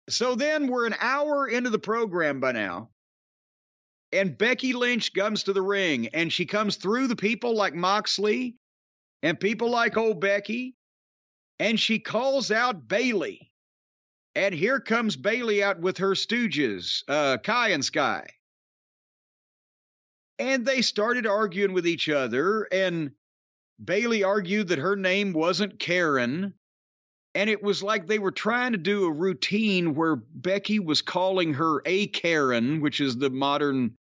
So then we're an hour into the program by now, and Becky Lynch comes to the ring, and she comes through the people like Moxley and people like old Becky, and she calls out Bayley. And here comes Bayley out with her stooges, Kai and Sky. And they started arguing with each other, and Bayley argued that her name wasn't Karen. And it was like they were trying to do a routine where Becky was calling her a Karen, which is the modern,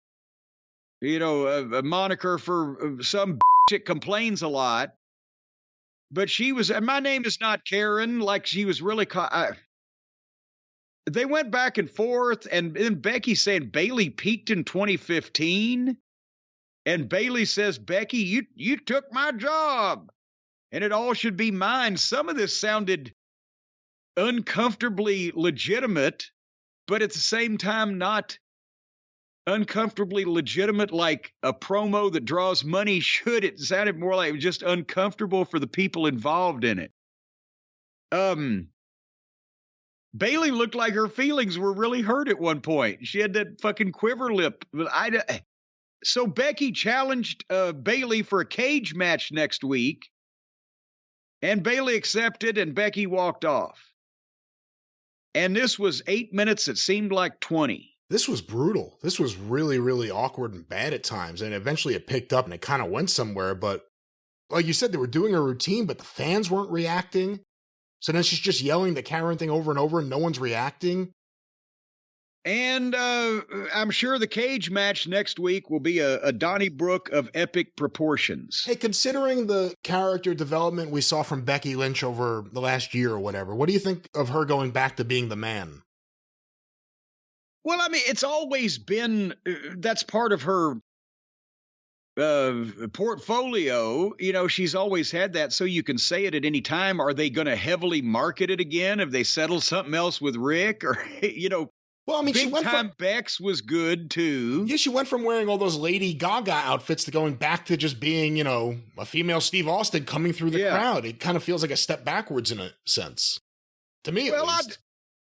a moniker for some that complains a lot. But she was, and my name is not Karen, like she was really, they went back and forth, and then Becky saying Bayley peaked in 2015. And Bayley says, Becky, you took my job, and it all should be mine. Some of this sounded uncomfortably legitimate, but at the same time not uncomfortably legitimate like a promo that draws money should. It sounded more like it was just uncomfortable for the people involved in it. Bayley looked like her feelings were really hurt at one point. She had that fucking quiver lip. So Becky challenged Bayley for a cage match next week, and Bayley accepted, and Becky walked off. And this was 8 minutes. It seemed like 20. This was brutal. This was really, really awkward and bad at times. And eventually it picked up and it kind of went somewhere. But like you said, they were doing a routine, but the fans weren't reacting. So then she's just yelling the Karen thing over and over and no one's reacting. And I'm sure the cage match next week will be a Donnybrook of epic proportions. Hey, considering the character development we saw from Becky Lynch over the last year or whatever, what do you think of her going back to being the man? Well, I mean, it's always been, that's part of her portfolio. She's always had that, so you can say it at any time. Are they going to heavily market it again? Have they settled something else with Rick? Or, well, I mean, Big Time Bex was good, too. Yeah, she went from wearing all those Lady Gaga outfits to going back to just being, a female Steve Austin coming through the crowd. It kind of feels like a step backwards in a sense. To me, at least.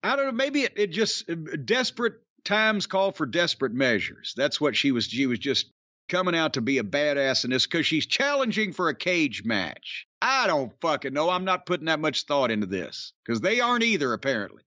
I don't know. Maybe it just, desperate times call for desperate measures. That's what she was. She was just coming out to be a badass in this because she's challenging for a cage match. I don't fucking know. I'm not putting that much thought into this because they aren't either, apparently.